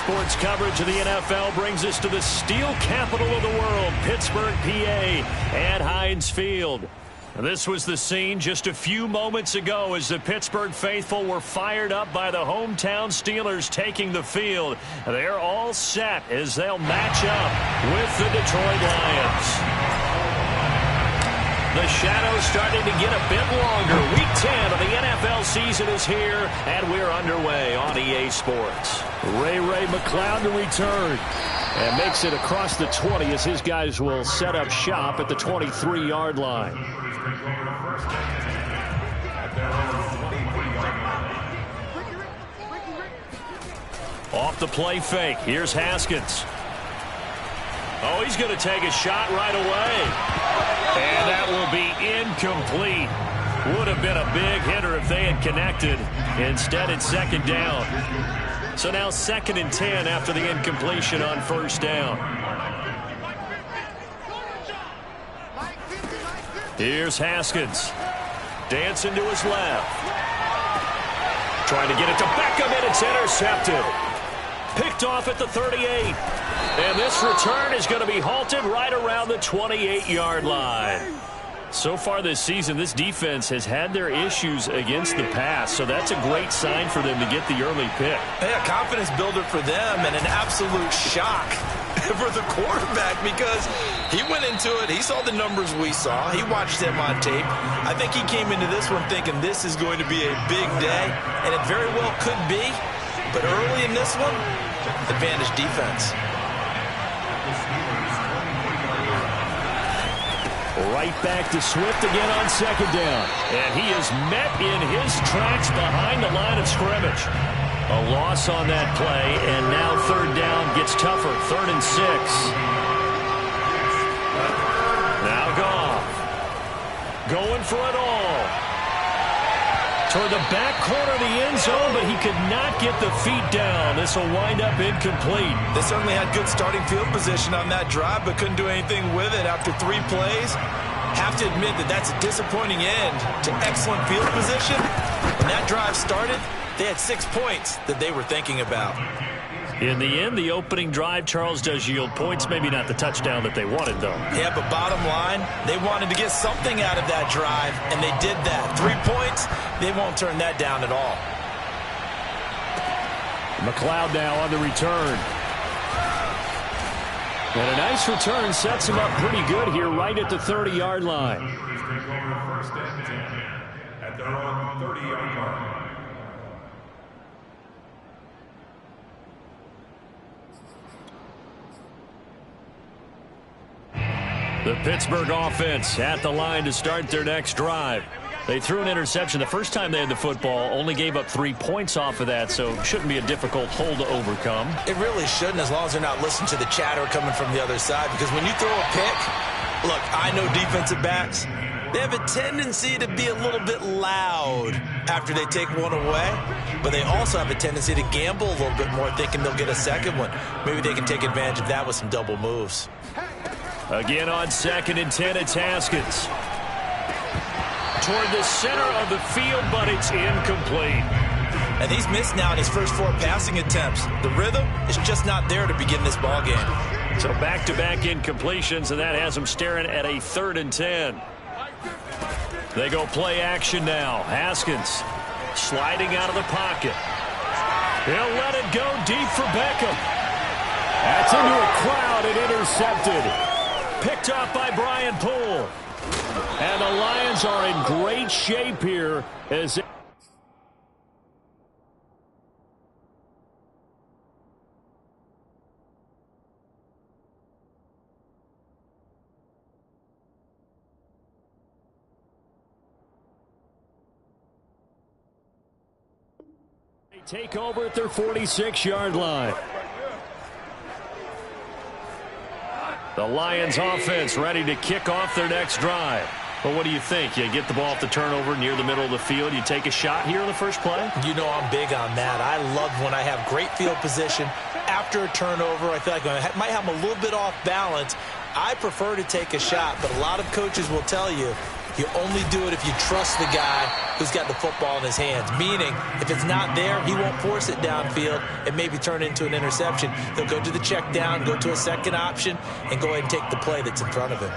Sports coverage of the NFL brings us to the steel capital of the world, Pittsburgh, PA, at Heinz Field. This was the scene just a few moments ago as the Pittsburgh faithful were fired up by the hometown Steelers taking the field. They're all set as they'll match up with the Detroit Lions. The shadow's starting to get a bit longer. Week 10 of the NFL season is here, and we're underway on EA Sports. Ray McCloud to return. And makes it across the 20 as his guys will set up shop at the 23-yard line. Off the play fake. Here's Haskins. Oh, he's going to take a shot right away. And that will be incomplete. Would have been a big hitter if they had connected. Instead, it's second down. So now 2nd and 10 after the incompletion on first down. Here's Haskins. Dancing to his left. Trying to get it to Beckham, and it's intercepted. Picked off at the 38. And this return is going to be halted right around the 28-yard line. So far this season, this defense has had their issues against the pass, so that's a great sign for them to get the early pick. Yeah, confidence builder for them and an absolute shock for the quarterback because he went into it. He saw the numbers we saw. He watched them on tape. I think he came into this one thinking this is going to be a big day, and it very well could be. But early in this one, advantage defense. Right back to Swift again on second down. And he is met in his tracks behind the line of scrimmage. A loss on that play, and now third down gets tougher. 3rd and 6. Now Goff. Going for it all. Toward the back corner of the end zone, but he could not get the feet down. This will wind up incomplete. They certainly had good starting field position on that drive, but couldn't do anything with it after 3 plays. Have to admit that that's a disappointing end to excellent field position. When that drive started, they had 6 points that they were thinking about. In the end, the opening drive, Charles, does yield points. Maybe not the touchdown that they wanted, though. Yeah, but bottom line, they wanted to get something out of that drive, and they did that. 3 points, they won't turn that down at all. McCloud now on the return. And a nice return sets him up pretty good here right at the 30-yard line. First and 10 at their own 30-yard line. The Pittsburgh offense at the line to start their next drive. They threw an interception the first time they had the football, only gave up 3 points off of that, so it shouldn't be a difficult hole to overcome. It really shouldn't, as long as they're not listening to the chatter coming from the other side, because when you throw a pick, look, I know defensive backs, they have a tendency to be a little bit loud after they take one away, but they also have a tendency to gamble a little bit more, thinking they'll get a second one. Maybe they can take advantage of that with some double moves. Again on 2nd and 10, it's Haskins. Toward the center of the field, but it's incomplete. And he's missed now in his first 4 passing attempts. The rhythm is just not there to begin this ball game. So back-to-back incompletions, and that has him staring at a 3rd and 10. They go play action now. Haskins sliding out of the pocket. He'll let it go deep for Beckham. That's into a crowd and intercepted. Picked off by Brian Poole. And the Lions are in great shape here as they take over at their 46-yard line. The Lions offense ready to kick off their next drive. But what do you think? You get the ball off the turnover near the middle of the field. You take a shot here in the first play? You know I'm big on that. I love when I have great field position. After a turnover, I feel like I might have them a little bit off balance. I prefer to take a shot, but a lot of coaches will tell you You only do it if you trust the guy who's got the football in his hands. Meaning, if it's not there, he won't force it downfield and maybe turn it into an interception. He'll go to the check down, go to a second option, and go ahead and take the play that's in front of him.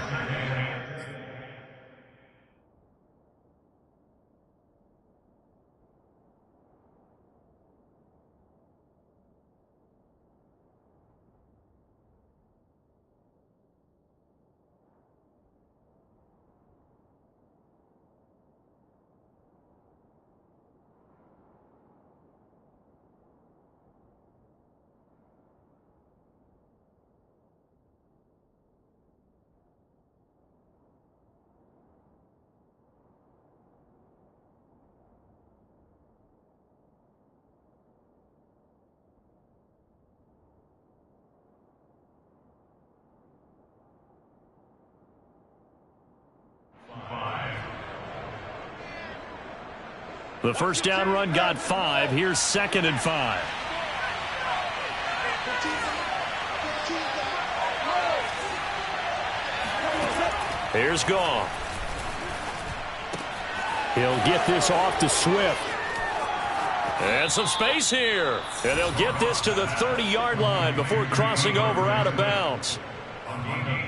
The first down run got 5. Here's 2nd and 5. Here's Goff. He'll get this off to Swift. And some space here. And they'll get this to the 30-yard line before crossing over out of bounds.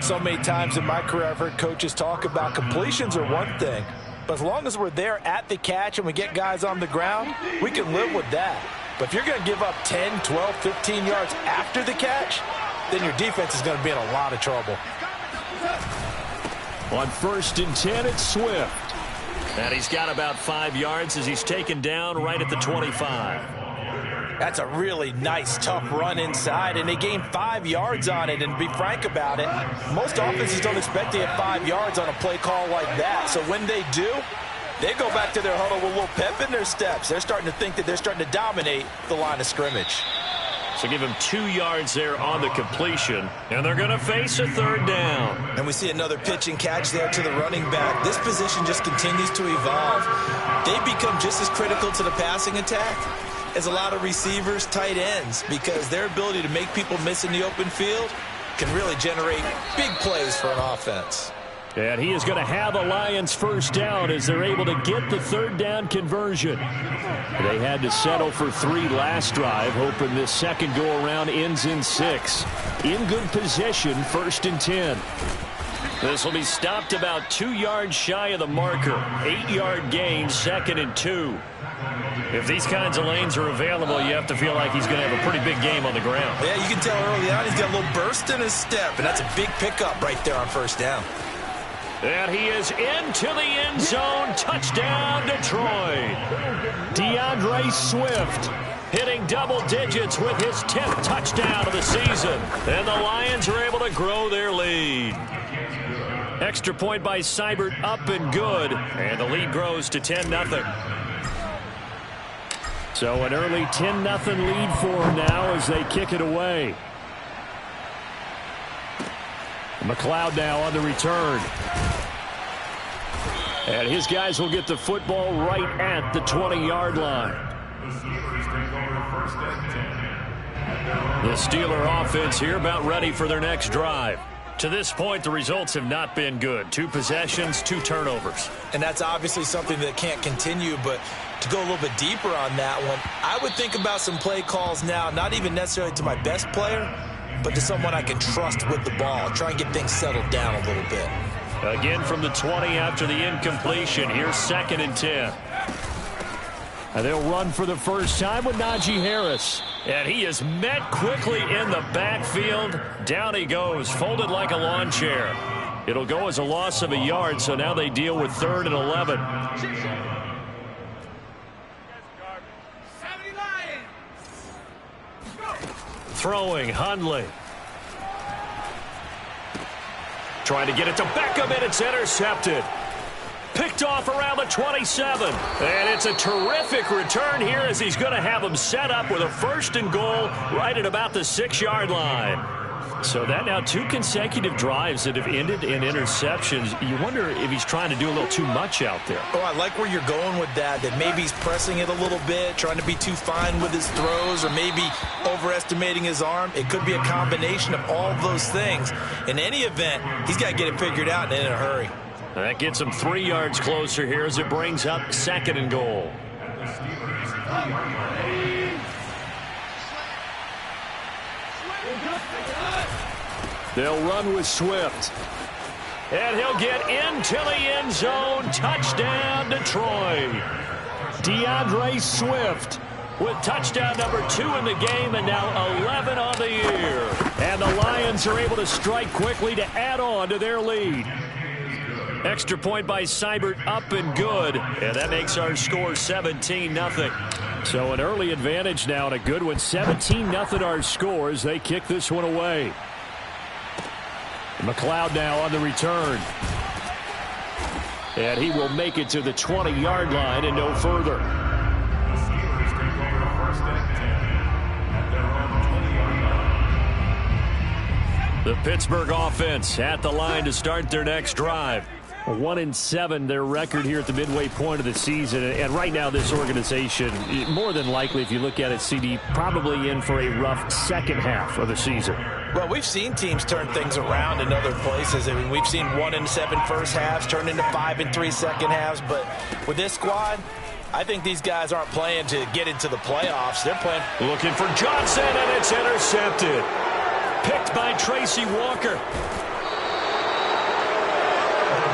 So many times in my career I've heard coaches talk about completions are one thing. But as long as we're there at the catch and we get guys on the ground, we can live with that. But if you're going to give up 10, 12, 15 yards after the catch, then your defense is going to be in a lot of trouble. On 1st and 10, it's Swift. And he's got about 5 yards as he's taken down right at the 25. That's a really nice, tough run inside, and they gained 5 yards on it. And to be frank about it, most offenses don't expect to get 5 yards on a play call like that. So when they do, they go back to their huddle with a little pep in their steps. They're starting to think that they're starting to dominate the line of scrimmage. So give him 2 yards there on the completion, and they're going to face a 3rd down. And we see another pitch and catch there to the running back. This position just continues to evolve. They become just as critical to the passing attack as a lot of receivers, tight ends, because their ability to make people miss in the open field can really generate big plays for an offense. And he is going to have a Lions first down as they're able to get the 3rd down conversion. They had to settle for 3 last drive, hoping this second go-around ends in 6. In good position, 1st and 10. This will be stopped about 2 yards shy of the marker. 8-yard gain, 2nd and 2. If these kinds of lanes are available, you have to feel like he's going to have a pretty big game on the ground. Yeah, you can tell early on he's got a little burst in his step, and that's a big pickup right there on 1st down. And he is into the end zone. Touchdown, Detroit. DeAndre Swift hitting double digits with his 10th touchdown of the season. And the Lions are able to grow their lead. Extra point by Seibert, up and good. And the lead grows to 10-0. So an early 10-0 lead for them now as they kick it away. McLeod now on the return. And his guys will get the football right at the 20-yard line. The Steeler offense here about ready for their next drive. To this point, the results have not been good. 2 possessions, 2 turnovers. And that's obviously something that can't continue, but to go a little bit deeper on that one, I would think about some play calls now, not even necessarily to my best player, but to someone I can trust with the ball. Try and get things settled down a little bit. Again from the 20 after the incompletion. Here's 2nd and 10. And they'll run for the first time with Najee Harris. And he is met quickly in the backfield. Down he goes, folded like a lawn chair. It'll go as a loss of a yard, so now they deal with 3rd and 11. Throwing, Hundley. Trying to get it to Beckham, and it's intercepted. Picked off around the 27. And it's a terrific return here as he's going to have him set up with a 1st and goal right at about the 6-yard line. So that now 2 consecutive drives that have ended in interceptions. You wonder if he's trying to do a little too much out there. Oh, I like where you're going with that maybe he's pressing it a little bit, trying to be too fine with his throws, or maybe overestimating his arm. It could be a combination of all of those things. In any event, he's got to get it figured out and in a hurry. That gets him 3 yards closer here as it brings up 2nd and goal. They'll run with Swift. And he'll get into the end zone. Touchdown, Detroit. DeAndre Swift with touchdown number 2 in the game and now 11 on the year. And the Lions are able to strike quickly to add on to their lead. Extra point by Seibert, up and good. And that makes our score 17-0. So an early advantage now and a good one. 17-0 our score as they kick this one away. McLeod now on the return. And he will make it to the 20-yard line and no further. The Pittsburgh offense at the line to start their next drive. 1-7 their record here at the midway point of the season. And right now this organization, more than likely if you look at it, CD, probably in for a rough second half of the season. Well, we've seen teams turn things around in other places. I mean, we've seen 1-7 first halves turn into 5-3 second halves. But with this squad, I think these guys aren't playing to get into the playoffs. They're playing. Looking for Johnson, and it's intercepted. Picked by Tracy Walker.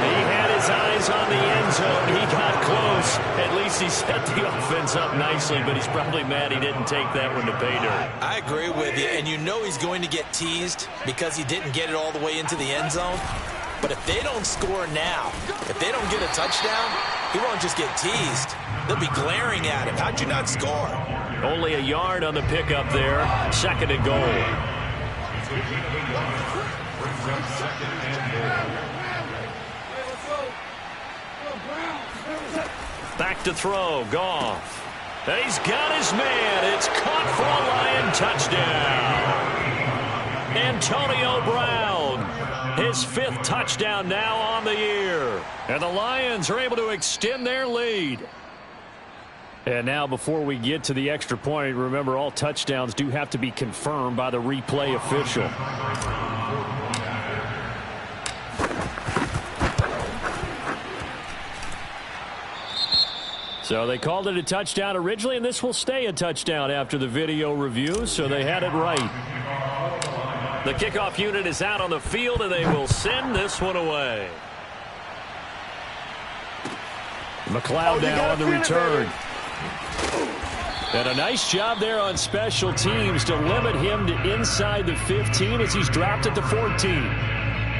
He had his eyes on the end zone. He got close. At least he set the offense up nicely, but he's probably mad he didn't take that one to pay dirt. I agree with you, and you know he's going to get teased because he didn't get it all the way into the end zone. But if they don't score now, if they don't get a touchdown, he won't just get teased. They'll be glaring at him. How'd you not score? Only a yard on the pickup there. 2nd and goal. Back to throw, Goff. And he's got his man. It's caught for a Lion touchdown. Antonio Brown, his 5th touchdown now on the year. And the Lions are able to extend their lead. And now before we get to the extra point, remember all touchdowns do have to be confirmed by the replay official. So they called it a touchdown originally, and this will stay a touchdown after the video review, so they had it right. The kickoff unit is out on the field, and they will send this one away. McLeod now on the return. And a nice job there on special teams to limit him to inside the 15 as he's dropped at the 14.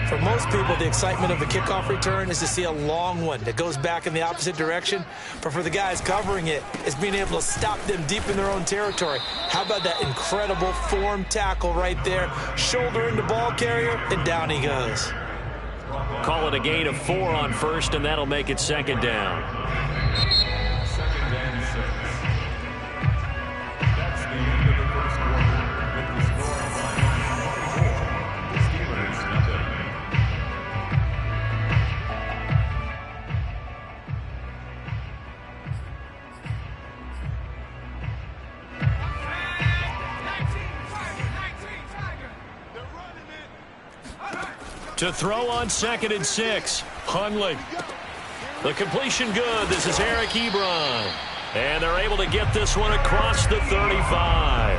For most people, the excitement of the kickoff return is to see a long one that goes back in the opposite direction. But for the guys covering it, it's being able to stop them deep in their own territory. How about that incredible form tackle right there? Shoulder into ball carrier, and down he goes. Call it a gain of 4 on first, and that'll make it 2nd down. To throw on 2nd and 6, Hundley. The completion good. This is Eric Ebron. And they're able to get this one across the 35.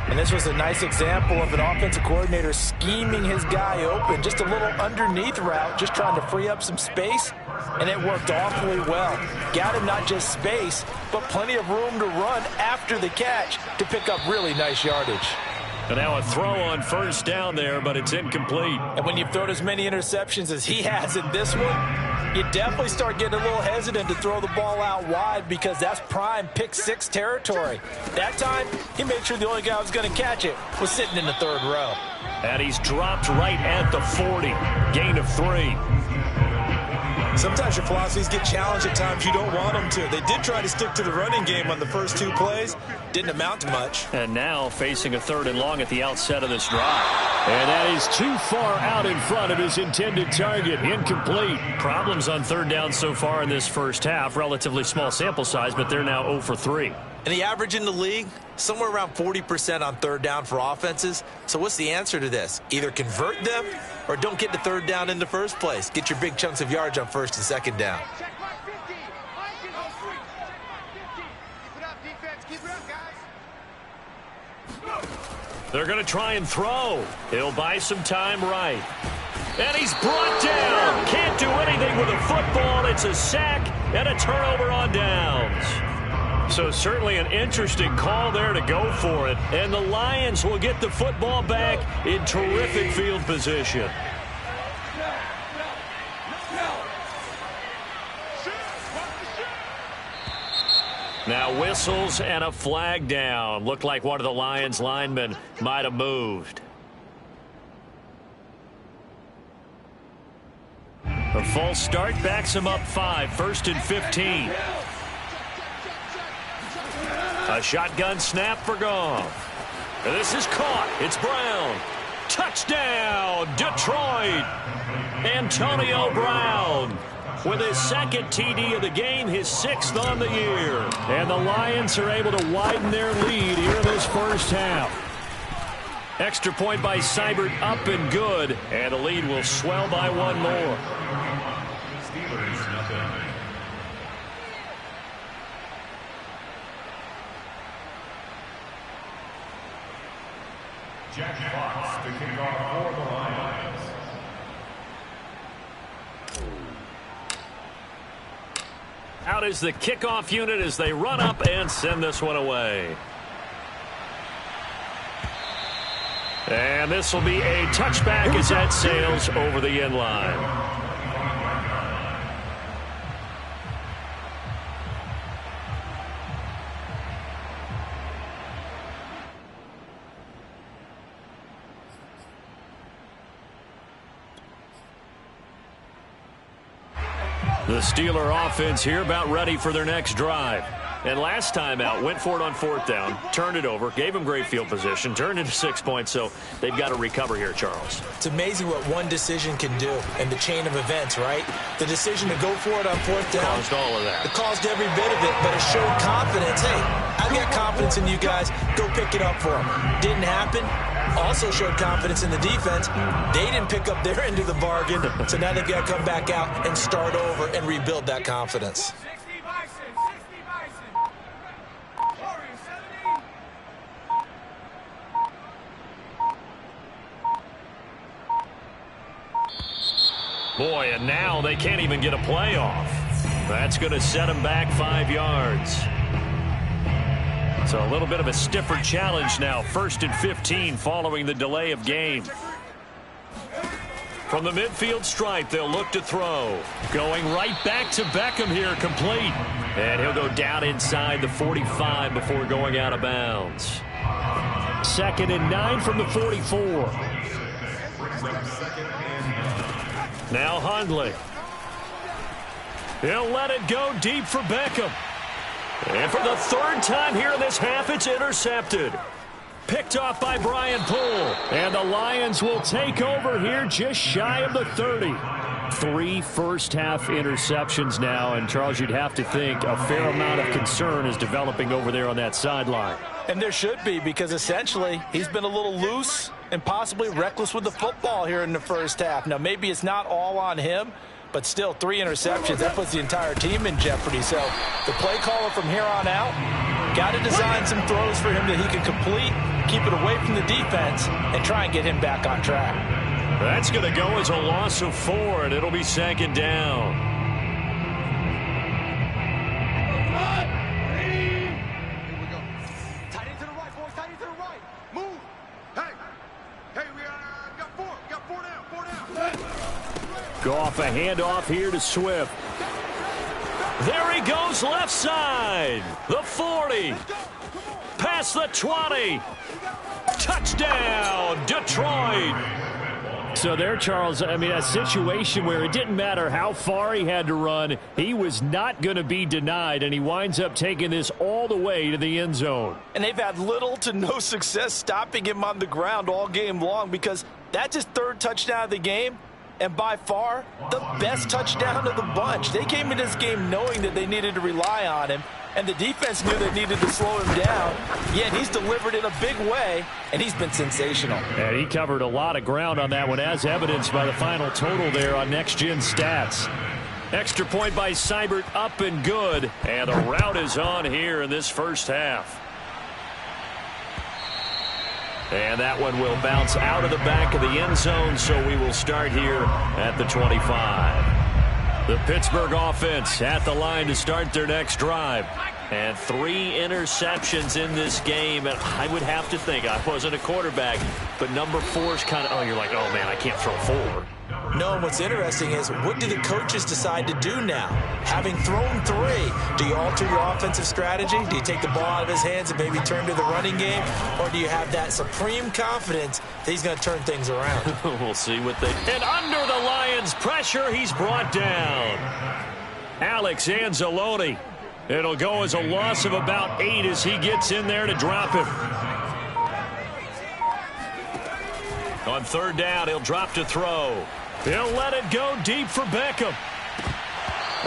And this was a nice example of an offensive coordinator scheming his guy open. Just a little underneath route, just trying to free up some space. And it worked awfully well. Got him not just space, but plenty of room to run after the catch to pick up really nice yardage. And now a throw on first down there, but it's incomplete. And when you've thrown as many interceptions as he has in this one, you definitely start getting a little hesitant to throw the ball out wide because that's prime pick 6 territory. That time, he made sure the only guy who was going to catch it was sitting in the 3rd row. And he's dropped right at the 40. Gain of 3. Sometimes your philosophies get challenged at times you don't want them to. They did try to stick to the running game on the first 2 plays. Didn't amount to much. And now facing a 3rd and long at the outset of this drive. And that is too far out in front of his intended target. Incomplete. Problems on 3rd down so far in this first half. Relatively small sample size, but they're now 0 for 3. And the average in the league, somewhere around 40% on third down for offenses. So what's the answer to this? Either convert them or don't get to third down in the first place. Get your big chunks of yards on first and second down. They're going to try and throw. He'll buy some time right. And he's brought down. Can't do anything with a football. It's a sack and a turnover on downs. So certainly an interesting call there to go for it. And the Lions will get the football back in terrific field position. Now whistles and a flag down. Looked like one of the Lions linemen might have moved. A false start backs him up 5, 1st and 15. A shotgun snap for Goff. This is caught. It's Brown. Touchdown, Detroit. Antonio Brown with his second TD of the game, his 6th on the year. And the Lions are able to widen their lead here in this first half. Extra point by Seibert, up and good. And the lead will swell by one more. Jack Fox to kick off for the Lions. Out is the kickoff unit as they run up and send this one away. And this will be a touchback as that sails over the end line. The Steeler offense here about ready for their next drive. And last time out, went for it on 4th down, turned it over, gave them great field position, turned into 6 points, so they've got to recover here, Charles. It's amazing what one decision can do in the chain of events, right? The decision to go for it on 4th down. Caused all of that. It caused every bit of it, but it showed confidence. Hey, I've got confidence in you guys. Go pick it up for them. Didn't happen. Also showed confidence in the defense. They didn't pick up their end of the bargain, so now they've got to come back out and start over and rebuild that confidence. Boy, and now they can't even get a play off. That's going to set them back 5 yards. So a little bit of a stiffer challenge now. 1st and 15 following the delay of game. From the midfield stripe, they'll look to throw. Going right back to Beckham here, complete. And he'll go down inside the 45 before going out of bounds. 2nd and 9 from the 44. Now Hundley. He'll let it go deep for Beckham. And for the 3rd time here in this half, it's intercepted. Picked off by Brian Poole. And the Lions will take over here just shy of the 30. 3 first-half interceptions now. And, Charles, you'd have to think a fair amount of concern is developing over there on that sideline. And there should be, because essentially he's been a little loose and possibly reckless with the football here in the first half. Now, maybe it's not all on him, but still 3 interceptions. That puts the entire team in jeopardy. So the play caller from here on out got to design some throws for him that he can complete, keep it away from the defense, and try and get him back on track. That's going to go as a loss of 4, and it'll be 2nd down. Goff, a handoff here to Swift. There he goes, left side. The 40. Past the 20. Touchdown, Detroit. So there, Charles, I mean, a situation where it didn't matter how far he had to run. He was not going to be denied, and he winds up taking this all the way to the end zone. And they've had little to no success stopping him on the ground all game long, because that's his 3rd touchdown of the game. And by far, the best touchdown of the bunch. They came into this game knowing that they needed to rely on him. and the defense knew they needed to slow him down. Yet he's delivered in a big way, and he's been sensational. And he covered a lot of ground on that one, as evidenced by the final total there on Next Gen Stats. Extra point by Seibert, up and good. And the rout is on here in this first half. And that one will bounce out of the back of the end zone, so we will start here at the 25. The Pittsburgh offense at the line to start their next drive. And 3 interceptions in this game. And I would have to think, I wasn't a quarterback, but number 4 is kind of, oh, you're like, oh, man, I can't throw 4. No, and what's interesting is, what do the coaches decide to do now? Having thrown 3, do you alter your offensive strategy? Do you take the ball out of his hands and maybe turn to the running game? Or do you have that supreme confidence that he's going to turn things around? We'll see what they... And under the Lions' pressure, he's brought down. Alex Anzalone. It'll go as a loss of about 8 as he gets in there to drop him. On 3rd down, he'll drop to throw. He'll let it go deep for Beckham.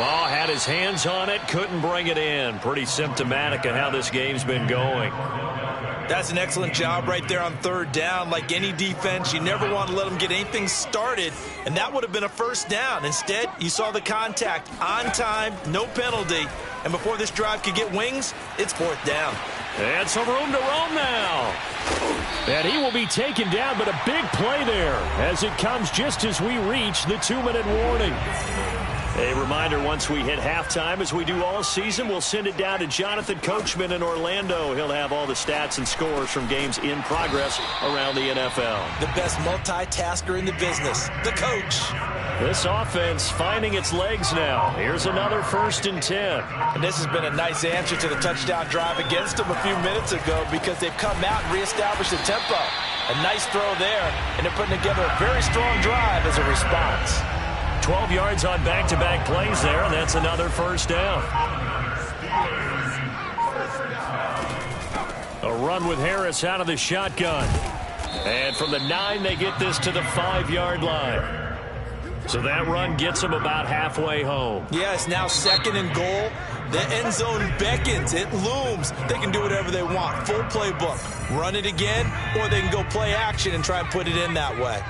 Oh, had his hands on it, couldn't bring it in. Pretty symptomatic of how this game's been going. That's an excellent job right there on 3rd down. Like any defense, you never want to let them get anything started, and that would have been a 1st down. Instead, you saw the contact on time, no penalty, and before this drive could get wings, it's 4th down. And some room to roam now. And he will be taken down, but a big play there as it comes just as we reach the 2-minute warning. A reminder, once we hit halftime, as we do all season, we'll send it down to Jonathan Coachman in Orlando. He'll have all the stats and scores from games in progress around the NFL. The best multitasker in the business, the coach. This offense finding its legs now. Here's another 1st and 10. And this has been a nice answer to the touchdown drive against them a few minutes ago, because they've come out and reestablished the tempo. A nice throw there, and they're putting together a very strong drive as a response. 12 yards on back-to-back plays there, and that's another 1st down. A run with Harris out of the shotgun. And from the 9, they get this to the 5-yard line. So that run gets them about halfway home. Yeah, it's now 2nd and goal. The end zone beckons. It looms. They can do whatever they want. Full playbook. Run it again, or they can go play action and try and put it in that way.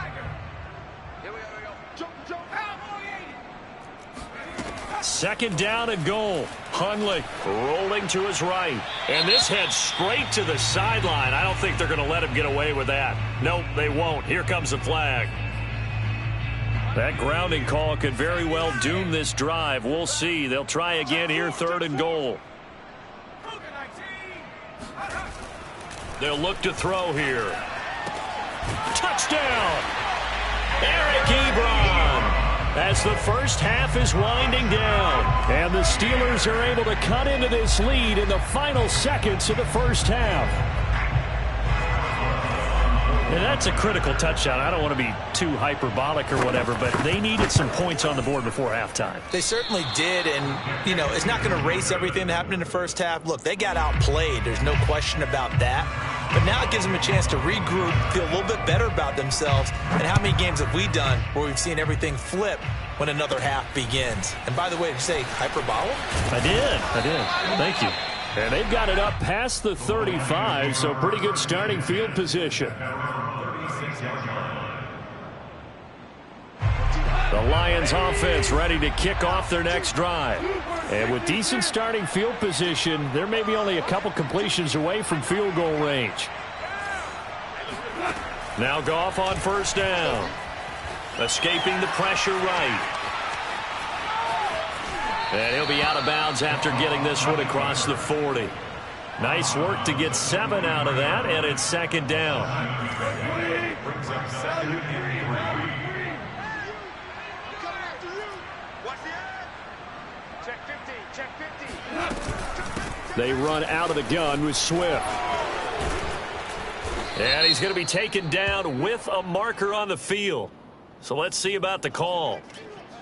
2nd down and goal. Hundley rolling to his right. And this heads straight to the sideline. I don't think they're going to let him get away with that. Nope, they won't. Here comes the flag. That grounding call could very well doom this drive. We'll see. They'll try again here, 3rd and goal. They'll look to throw here. Touchdown! Eric Ebron! As the first half is winding down. And the Steelers are able to cut into this lead in the final seconds of the first half. And that's a critical touchdown. I don't want to be too hyperbolic or whatever, but they needed some points on the board before halftime. They certainly did, and, you know, it's not going to erase everything that happened in the first half. Look, they got outplayed. There's no question about that. But now it gives them a chance to regroup, feel a little bit better about themselves. And how many games have we done where we've seen everything flip when another half begins? And by the way, did you say hyperbolic? I did. Thank you. And they've got it up past the 35, so pretty good starting field position. The Lions offense ready to kick off their next drive. And with decent starting field position, there may be only a couple completions away from field goal range. Now Goff on 1st down. Escaping the pressure right. And he'll be out of bounds after getting this one across the 40. Nice work to get 7 out of that, and it's 2nd down. They run out of the gun with Swift. And he's going to be taken down with a marker on the field. So let's see about the call.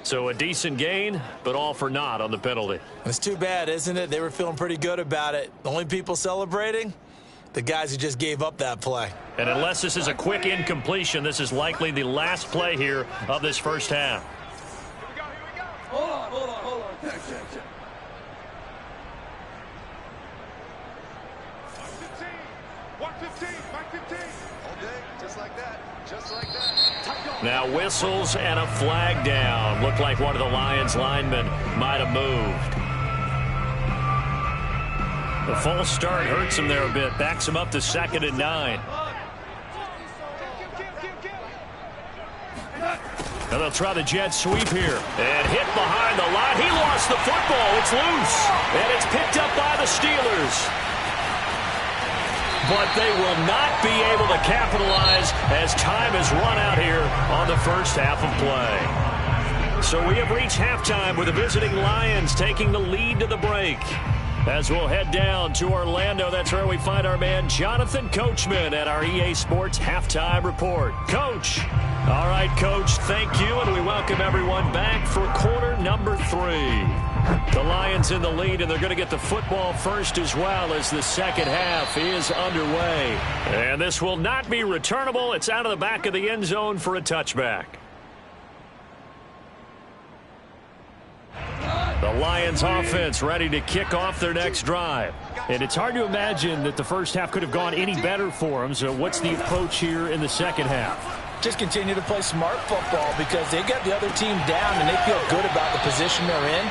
So a decent gain, but all for naught on the penalty. It's too bad, isn't it? They were feeling pretty good about it. The only people celebrating, the guys who just gave up that play. And unless this is a quick incompletion, this is likely the last play here of this first half. Hold on. Check. Now whistles and a flag down. Looked like one of the Lions linemen might have moved. The false start hurts him there a bit. Backs him up to 2nd and 9. And they'll try the jet sweep here. And hit behind the line. He lost the football. It's loose. And it's picked up by the Steelers. But they will not be able to capitalize as time has run out here on the first half of play. So we have reached halftime with the visiting Lions taking the lead to the break. As we'll head down to Orlando, that's where we find our man Jonathan Coachman at our EA Sports Halftime Report. Coach. All right, Coach, thank you, and we welcome everyone back for quarter number 3. The Lions in the lead, and they're going to get the football first as well as the second half is underway. And this will not be returnable. It's out of the back of the end zone for a touchback. The Lions offense ready to kick off their next drive. And it's hard to imagine that the first half could have gone any better for them. So what's the approach here in the second half? Just continue to play smart football because they got the other team down and they feel good about the position they're in.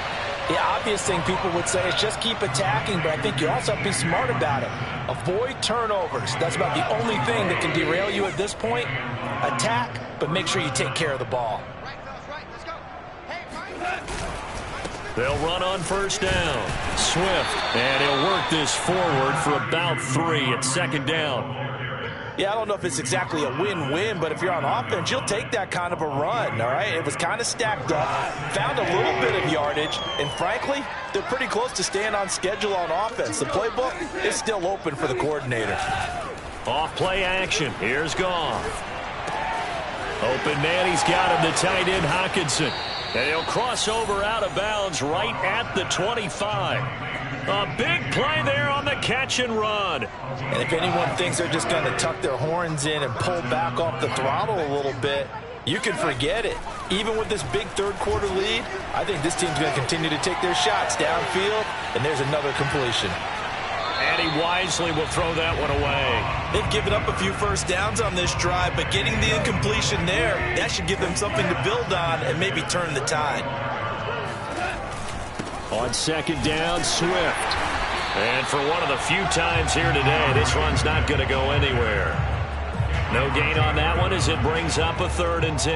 The obvious thing people would say is just keep attacking, but I think you also have to be smart about it. Avoid turnovers. That's about the only thing that can derail you at this point. Attack, but make sure you take care of the ball. They'll run on first down. Swift, and he'll work this forward for about 3 at 2nd down. Yeah, I don't know if it's exactly a win-win, but if you're on offense, you'll take that kind of a run, all right? It was kind of stacked up, found a little bit of yardage, and frankly, they're pretty close to staying on schedule on offense. The playbook is still open for the coordinator. Off play action. Here's Goff. Open man, he's got him, the tight end Hockenson. And he'll cross over out of bounds right at the 25. A big play there on the catch and run. And if anyone thinks they're just going to tuck their horns in and pull back off the throttle a little bit, you can forget it. Even with this big third-quarter lead, I think this team's going to continue to take their shots downfield, and there's another completion. And he wisely will throw that one away. They've given up a few first downs on this drive, but getting the incompletion there, that should give them something to build on and maybe turn the tide. On 2nd down, Swift. And for one of the few times here today, this run's not going to go anywhere. No gain on that one as it brings up a 3rd and 10.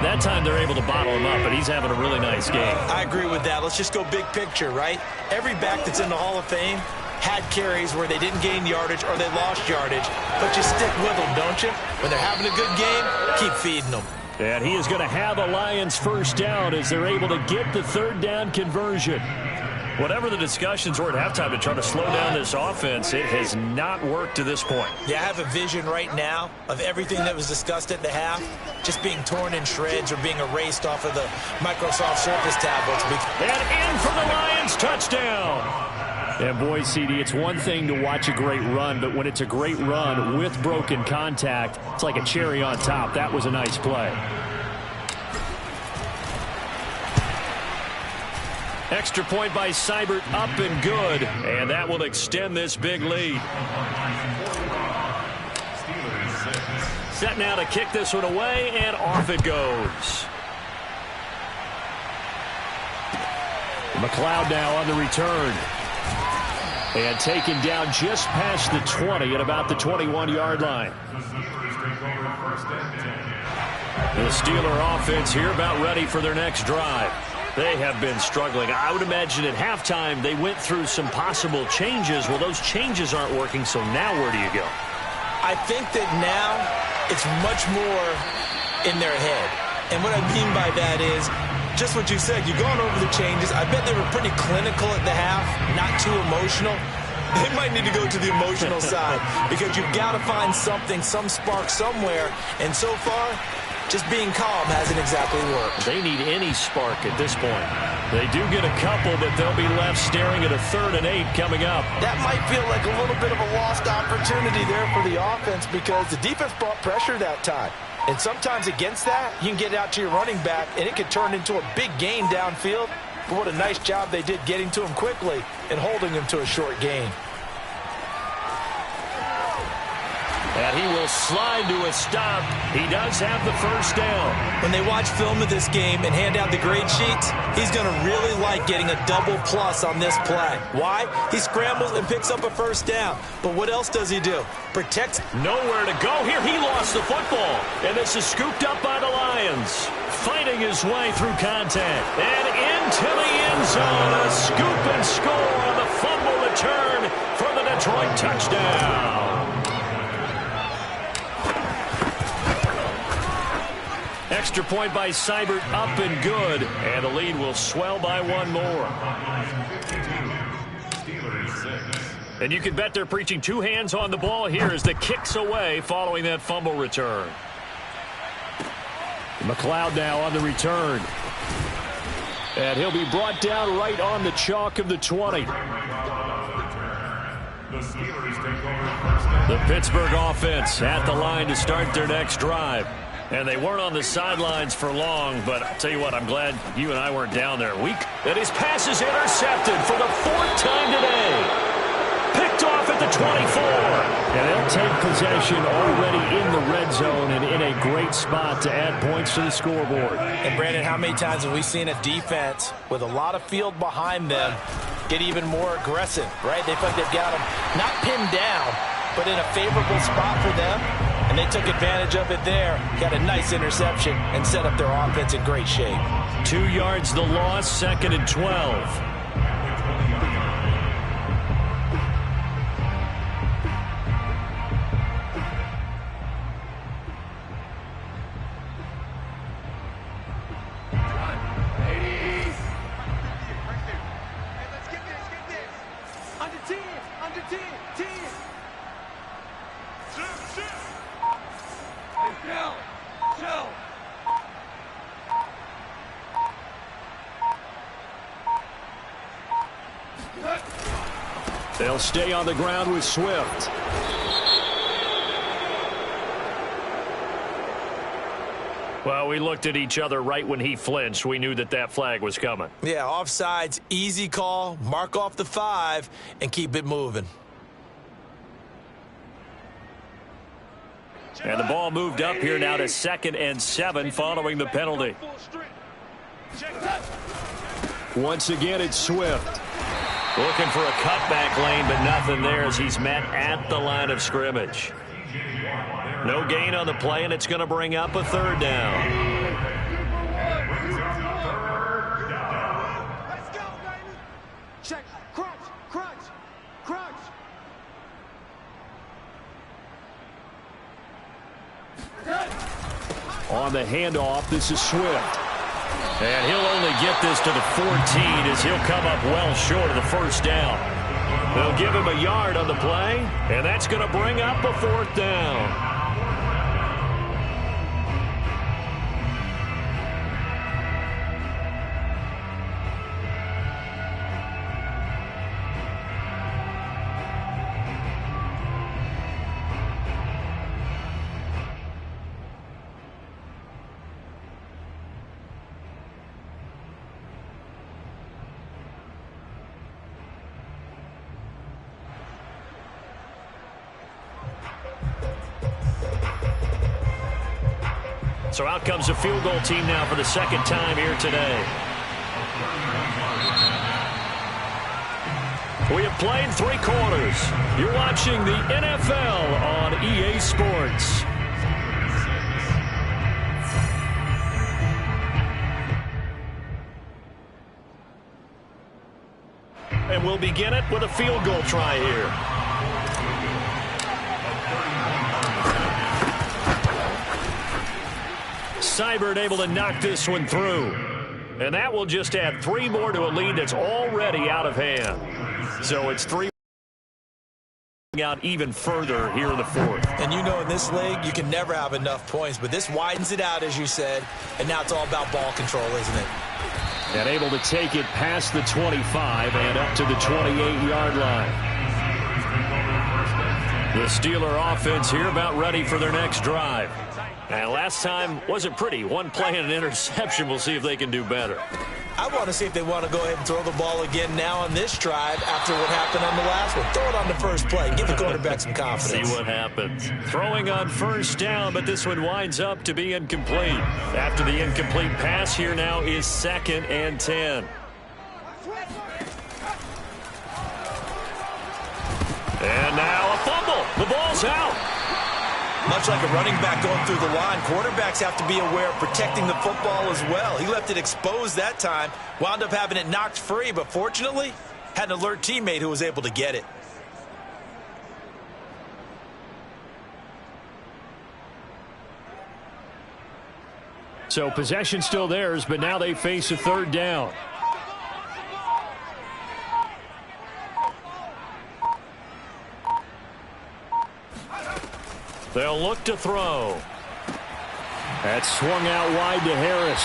That time they're able to bottle him up, but he's having a really nice game. I agree with that. Let's just go big picture, right? Every back that's in the Hall of Fame had carries where they didn't gain yardage or they lost yardage, but you stick with them, don't you? When they're having a good game, keep feeding them. And he is going to have a Lions first down as they're able to get the 3rd down conversion. Whatever the discussions were at halftime to try to slow down this offense, it has not worked to this point. Yeah, I have a vision right now of everything that was discussed at the half just being torn in shreds or being erased off of the Microsoft Surface tablets. And in for the Lions, touchdown. And boy, CD, it's one thing to watch a great run, but when it's a great run with broken contact, it's like a cherry on top. That was a nice play. Extra point by Seibert, up and good, and that will extend this big lead. Set now to kick this one away, and off it goes. McLeod now on the return. And taken down just past the 20 at about the 21-yard line. The Steeler offense here about ready for their next drive. They have been struggling. I would imagine at halftime they went through some possible changes. Well, those changes aren't working, so now where do you go? I think that now it's much more in their head. And what I mean by that is just what you said. You've gone over the changes. I bet they were pretty clinical at the half, not too emotional. They might need to go to the emotional side because you've got to find something, some spark somewhere. And so far, just being calm hasn't exactly worked. They need any spark at this point. They do get a couple, but they'll be left staring at a 3rd and 8 coming up. That might feel like a little bit of a lost opportunity there for the offense because the defense brought pressure that time. And sometimes against that, you can get out to your running back, and it can turn into a big gain downfield. But what a nice job they did getting to him quickly and holding him to a short gain. And he will slide to a stop. He does have the first down. When they watch film of this game and hand out the grade sheets, he's going to really like getting a double plus on this play. Why? He scrambles and picks up a first down. But what else does he do? Protects. Nowhere to go here. He lost the football. And this is scooped up by the Lions. Fighting his way through contact. And into the end zone. A scoop and score on the fumble return for the Detroit touchdown. Extra point by Seibert, up and good. And the lead will swell by one more. And you can bet they're preaching two hands on the ball here as the kick's away following that fumble return. McLeod now on the return. And he'll be brought down right on the chalk of the 20. The Pittsburgh offense at the line to start their next drive. And they weren't on the sidelines for long, but I'll tell you what, I'm glad you and I weren't down there. And his pass is intercepted for the fourth time today. Picked off at the 24. And they'll take possession already in the red zone and in a great spot to add points to the scoreboard. And, Brandon, how many times have we seen a defense with a lot of field behind them get even more aggressive, right? They feel like they've got them not pinned down, but in a favorable spot for them. And they took advantage of it there. Got a nice interception and set up their offense in great shape. 2 yards the loss, 2nd and 12. They'll stay on the ground with Swift. Well, we looked at each other right when he flinched. We knew that that flag was coming. Yeah, offsides, easy call, mark off the 5, and keep it moving. And the ball moved up here now to 2nd and 7 following the penalty. Once again, it's Swift. Looking for a cutback lane, but nothing there as he's met at the line of scrimmage. No gain on the play, and it's going to bring up a 3rd down. Let's go, baby. Check. Crunch, crunch, crunch. On the handoff, this is Swift. And he'll only get this to the 14 as he'll come up well short of the first down. They'll give him a yard on the play, and that's going to bring up a 4th down. So out comes a field goal team now for the 2nd time here today. We have played 3 quarters. You're watching the NFL on EA Sports. And we'll begin it with a field goal try here. Seibert able to knock this one through. And that will just add 3 more to a lead that's already out of hand. So it's 3 out even further here in the 4th. And you know in this league, you can never have enough points, but this widens it out, as you said, and now it's all about ball control, isn't it? And able to take it past the 25 and up to the 28-yard line. The Steeler offense here about ready for their next drive. And last time wasn't pretty. 1 play and an interception. We'll see if they can do better. I want to see if they want to go ahead and throw the ball again now on this drive after what happened on the last one. Throw it on the first play. Give the quarterback some confidence. See what happens. Throwing on first down, but this one winds up to be incomplete. After the incomplete pass, here now is 2nd and 10. And now a fumble. The ball's out. Much like a running back going through the line, quarterbacks have to be aware of protecting the football as well. He left it exposed that time, wound up having it knocked free, but fortunately, had an alert teammate who was able to get it. So possession still theirs, but now they face a 3rd down. They'll look to throw. That swung out wide to Harris.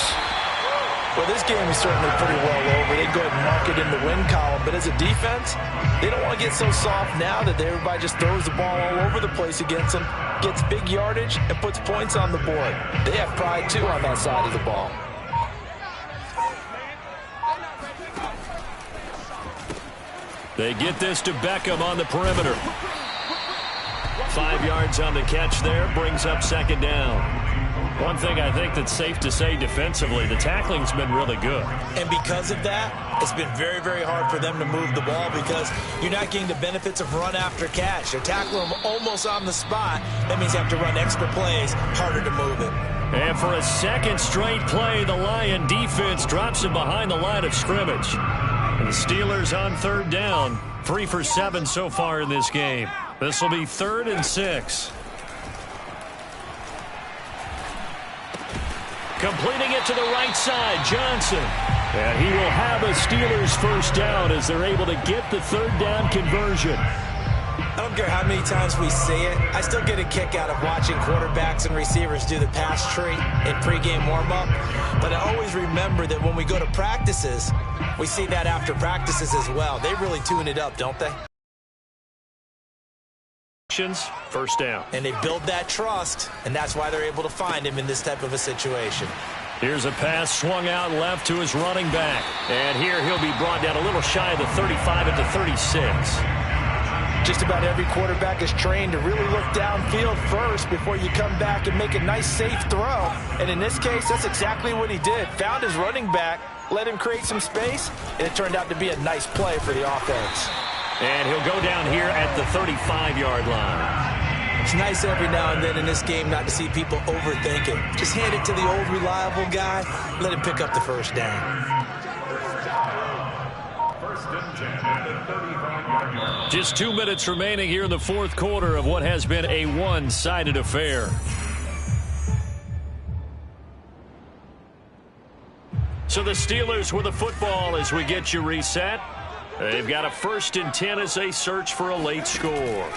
Well, this game is certainly pretty well over. They go ahead and mark it in the win column. But as a defense, they don't want to get so soft now that everybody just throws the ball all over the place against them, gets big yardage, and puts points on the board. They have pride, too, on that side of the ball. They get this to Beckham on the perimeter. 5 yards on the catch there, brings up 2nd down. One thing I think that's safe to say defensively, the tackling's been really good. And because of that, it's been very, very hard for them to move the ball because you're not getting the benefits of run after catch. They're tackling them almost on the spot. That means you have to run extra plays, harder to move it. And for a 2nd straight play, the Lion defense drops him behind the line of scrimmage. And the Steelers on 3rd down, 3 for 7 so far in this game. This will be 3rd and 6. Completing it to the right side, Johnson. And he will have a Steelers 1st down as they're able to get the 3rd down conversion. I don't care how many times we say it, I still get a kick out of watching quarterbacks and receivers do the pass tree in pregame warm-up. But I always remember that when we go to practices, we see that after practices as well. They really tune it up, don't they? 1st down. And they build that trust, and that's why they're able to find him in this type of a situation. Here's a pass swung out left to his running back. And here he'll be brought down a little shy of the 35 at the 36. Just about every quarterback is trained to really look downfield first before you come back and make a nice, safe throw. And in this case, that's exactly what he did. Found his running back, let him create some space, and it turned out to be a nice play for the offense. And he'll go down here at the 35-yard line. It's nice every now and then in this game not to see people overthink it. Just hand it to the old reliable guy, let him pick up the 1st down. 1st and 10 at the 35-yard line. Just 2 minutes remaining here in the 4th quarter of what has been a one-sided affair. So the Steelers with the football as we get you reset. They've got a 1st and 10 as they search for a late score.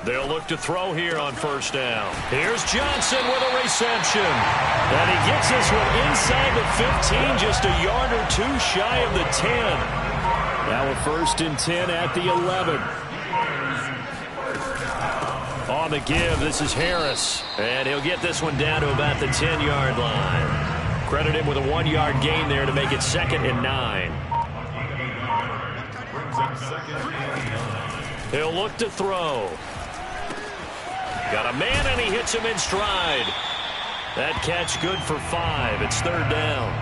They'll look to throw here on 1st down. Here's Johnson with a reception. And he gets this one inside the 15, just a yard or 2 shy of the 10. Now a 1st and 10 at the 11. On the give, this is Harris. And he'll get this one down to about the 10-yard line. Credit him with a 1-yard gain there to make it 2nd and 9. He'll look to throw. Got a man, and he hits him in stride. That catch good for 5. It's 3rd down.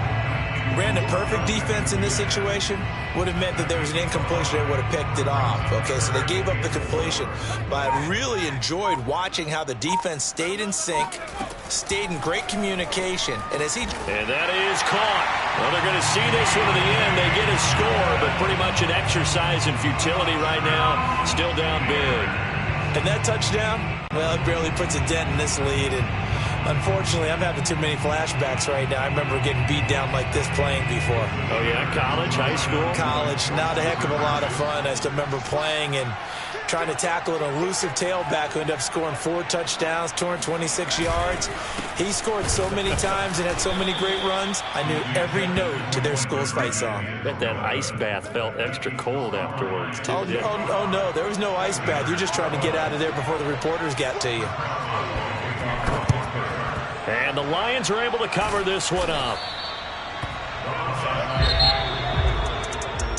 Brandon, perfect defense in this situation would have meant that there was an incompletion that would have picked it off. Okay, so they gave up the completion. But I really enjoyed watching how the defense stayed in sync, stayed in great communication. And that is caught. Well, they're going to see this one to the end. They get a score, but pretty much an exercise in futility right now. Still down big. And that touchdown, well, it barely puts a dent in this lead. And unfortunately, I'm having too many flashbacks right now. I remember getting beat down like this playing before. Oh, yeah? College, high school? College. Not a heck of a lot of fun. I still remember playing and trying to tackle an elusive tailback who ended up scoring 4 touchdowns, 226 yards. He scored so many times and had so many great runs, I knew every note to their school's fight song. I bet that ice bath felt extra cold afterwards, too. Oh, no, there was no ice bath. You're just trying to get out of there before the reporters got to you. And the Lions are able to cover this one up.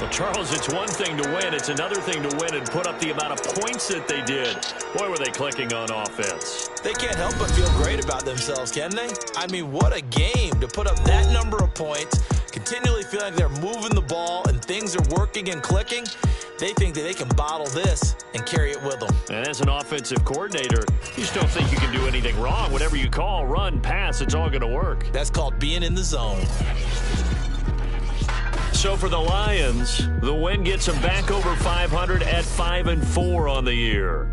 Well, Charles, it's one thing to win. It's another thing to win and put up the amount of points that they did. Boy, were they clicking on offense. They can't help but feel great about themselves, can they? I mean, what a game to put up that number of points, continually feeling like they're moving the ball and things are working and clicking. They think that they can bottle this and carry it with them. And as an offensive coordinator, you just don't think you can do anything wrong. Whatever you call, run, pass, it's all going to work. That's called being in the zone. So for the Lions, the win gets them back over 500 at 5-4 on the year.